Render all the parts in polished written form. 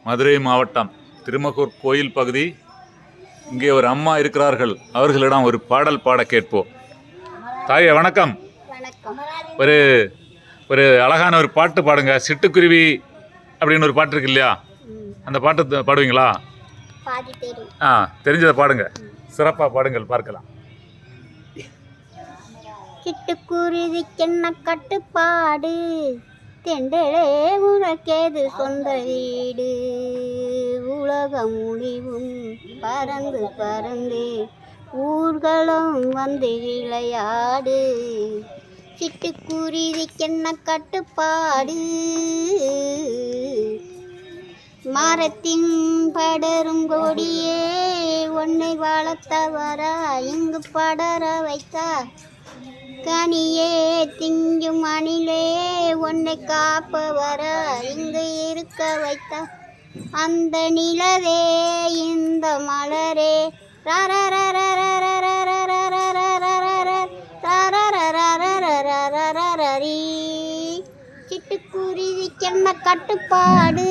மதுரை மாவட்டம் திருமகூர் கோயில் பகுதி. இங்கே ஒரு அம்மா இருக்கிறார்கள். அவர்களிடம் ஒரு பாடல் பாட கேட்போம். தாயே வணக்கம். ஒரு ஒரு அழகான ஒரு பாட்டு பாடுங்க. சிட்டுக்குருவி அப்படின்னு ஒரு பாட்டு இருக்கு இல்லையா, அந்த பாட்டு பாடுவீங்களா? தெரிஞ்சதை பாடுங்க, சிறப்பாக பாடுங்கள், பார்க்கலாம். சிட்டுக்குருவிக்கென்ன கட்டுப்பாடு, தெண்டலே உனக்கேது சொந்த வீடு, உலகம் முடிவும் பறந்து பறந்து ஊர்களும் வந்து விளையாடு. சிட்டுக்குருவிக்கென்ன கட்டுப்பாடு, மரத்தின் படரும் கொடியே உன்னை வளர்த்தவரா இங்கு படர வைத்தா, கனியே திங்கும் அணிலே உன்னை காப்பவரா இங்கு இருக்க வைத்தா, அந்த நிலவே இந்த மலரே சிட்டுக்குருவிக்கென்ன கட்டுப்பாடு,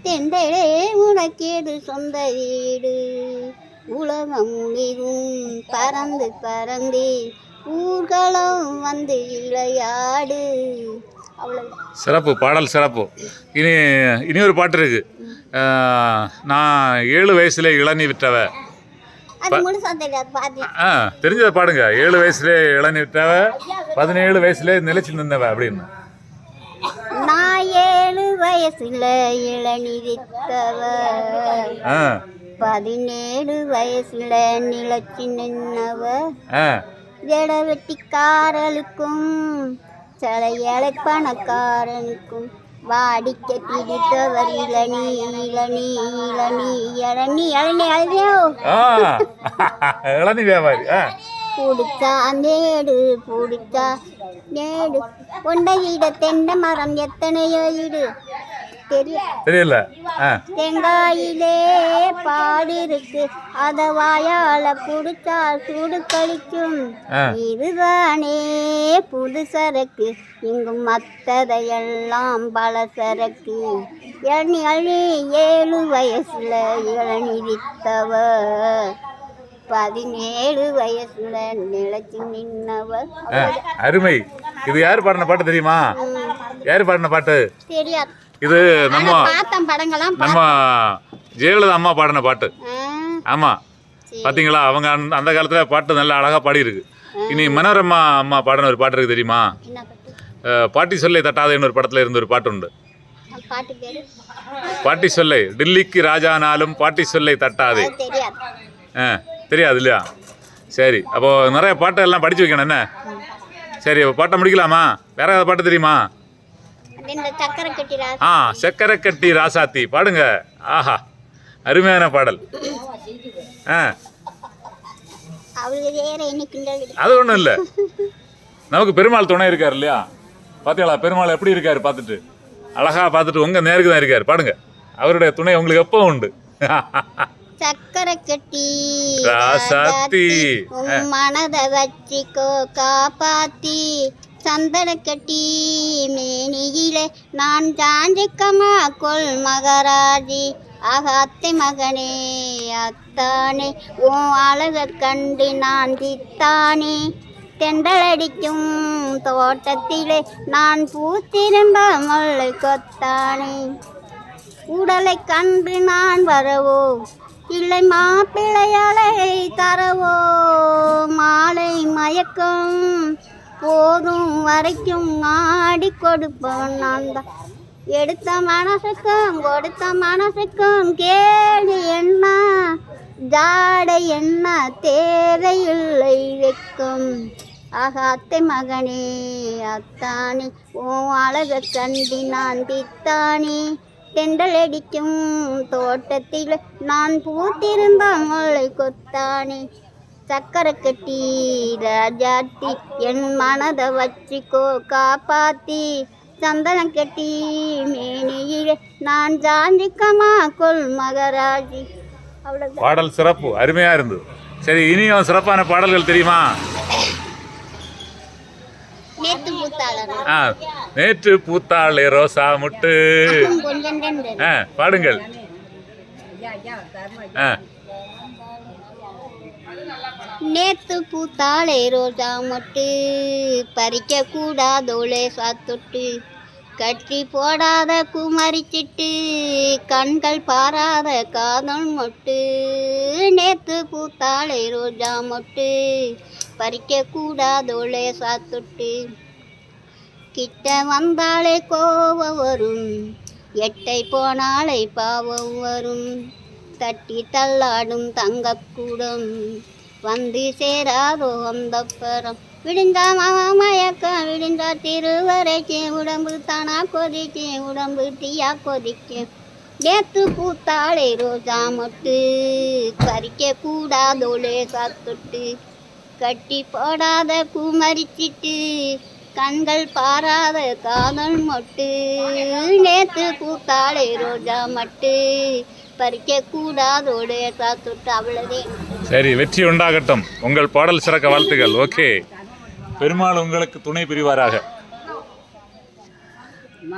தெண்டலே உனக்கேது சொந்த வீடு, உலகம் முழுதும் பறந்து பறந்து ஊர்களும் வந்து விளையாடு. சிறப்பு பாடல், சிறப்பு. இனி ஒரு பாட்டு இருக்கு. நான் 7 வயசுல இளநீ விற்றவ. தெரிஞ்சதை பாடுங்க. 7 வயசுல இளநீ விற்றவ, 17 வயசுல நிலைச்சு நின்றவ அப்படின்னு. நான் 7 வயசுல இளநீ விற்றவ, 17 வயசுல நிலைச்சு நின்னவ, வெட்டிக்காரலுக்கும் சிலையலை பணக்காரனுக்கும் வாடிக்கை பிடித்தவர் இளநீ இளநீ இளநீ இளநீ இளநீ அழுதியோ இளநீ வியாபாரி. பிடிச்சா நேடு பிடிச்சா நேடு கொண்ட ஈட தென்னை மரம் எத்தனையோ ஈடு தெரியல. தேங்காயிலே பாடு இருக்கு, அத வாயால புடிச்சா சூடு கழிக்கும், இதுதானே புது சரக்கு, இங்கும் மத்ததையெல்லாம் பல சரக்கு. இளநீ அழி 7 வயசுல இளநீ வித்தவ, 17 வயசுல நிலைச்சு நின்னவ. அருமை. இது யாரு பாடின பாட்டு தெரியுமா? யாரு பாடின பாட்டு தெரியாது. இது நம்ம ஜெயலலிதா அம்மா பாடின பாட்டு. ஆமா, பாத்தீங்களா? அவங்க அந்த காலத்துல பாட்டு நல்லா அழகா பாடி இருக்கு. இனி மனோரமா அம்மா பாடின ஒரு பாட்டு இருக்கு தெரியுமா? பாட்டி சொல்லை தட்டாத ஒரு படத்துல இருந்த ஒரு பாட்டு உண்டு. பாட்டி சொல்லை டில்லிக்கு ராஜானாலும் பாட்டி சொல்லை தட்டாதே. தெரியாது இல்லையா? சரி, அப்போ நிறைய பாட்டு எல்லாம் படிச்சு வைக்கணும் என்ன? சரி, பாட்டை முடிக்கலாமா? வேற ஏதாவது பாட்டு தெரியுமா? சக்கரை கட்டி ராசாத்தி பாடுங்க. ஆஹா, அருமையான பாடல். அது ஒண்ணும் இல்ல, நமக்கு பெருமாள் துணை இருக்காரு இல்லையா? பாத்தீங்களா பெருமாள் எப்படி இருக்காரு? பார்த்துட்டு அழகா பார்த்துட்டு உங்க நேருக்கு தான் இருக்காரு. பாடுங்க, அவருடைய துணை உங்களுக்கு எப்போ உண்டு. சக்கரை கட்டி ராசாத்தி மனத வச்சிக்கோ காப்பாத்தி, சந்தன கட்டி மேனியிலே நான் சாஞ்சிக்கமா கொள் மகராஜி, ஆக அத்தை மகனே அத்தானே உன் அழக கண்டு நான் தித்தானே, தெண்டலடிக்கும் தோட்டத்திலே நான் பூத்திரும்ப முல்லை கொத்தானே, உடலை கண்டு நான் வரவோ இல்லை மாப்பிள்ளையாலை தரவோ, மாலை மயக்கம் போதும் வரைக்கும் ஆடி கொடுப்போம் நான் தான், எடுத்த மனசுக்கும் கொடுத்த மனசுக்கும் கேள்வி என்ன, ஜாடை என்ன தேவையில்லை வெக்கம், ஆக அத்தை மகனே அத்தானே உன் அழக கண்டி நான் தித்தானே, தெண்டலடிக்கும் தோட்டத்தில் நான் பூத்திருந்த முல்லை கொத்தானே, சக்கரை கட்டி ராஜாத்தி என் மனதை வச்சிக்கோ காப்பாத்தி, சந்தனம் கட்டி மேனியிலே நான் சாந்திக்கமா கொள் மகராஜி. அவ்வளவு பாடல் சிறப்பு, அருமையா இருந்தது. சரி, இனியும் சிறப்பான பாடல்கள் தெரியுமா? நேத்து பூத்தாளனா ஆ நேற்று பூத்தாளே ரோசா முட்டு. கொஞ்சம் ரெண்டு ஆ பாடுங்கள். ஆ நேத்து பூத்தாளே ரோஜா மொட்டு பறிக்க கூடாதோளே சாத்தொட்டு கட்டி போடாத குமரிச்சிட்டு கண்கள் பாராத காதல் மொட்டு. நேத்து பூத்தாளே ரோஜா மொட்டு பறிக்க கூடாதோளே சாத்தொட்டு கிட்ட வந்தாலே கோபம் வரும் எட்டை போனாலே பாவம் வரும் தட்டி தள்ளாடும் தங்கக்கூடம் வந்து சேராதோ அந்த பரம் விடிஞ்சா மயக்கம் விடிஞ்சா திருவரைக்கே உடம்பு தானா கொதிக்கே உடம்பு தீயா கொதிக்கே. நேத்து பூத்தாளே ரோஜா மொட்டு பறிக்க கூடாதோளே சாத்தொட்டு கட்டி போடாத குமரிச்சிட்டு கண்கள் பாராத காதல் மொட்டு. நேத்து பூத்தாளே ரோஜா மட்டு பறிக்க கூடாதோளே சாத்தொட்டு. அவ்வளவே. சரி, வெற்றி உண்டாகட்டும். உங்கள் பாடல் சிறக்க வாழ்த்துகள். ஓகே, பெருமாள் உங்களுக்கு துணை புரிவாராக.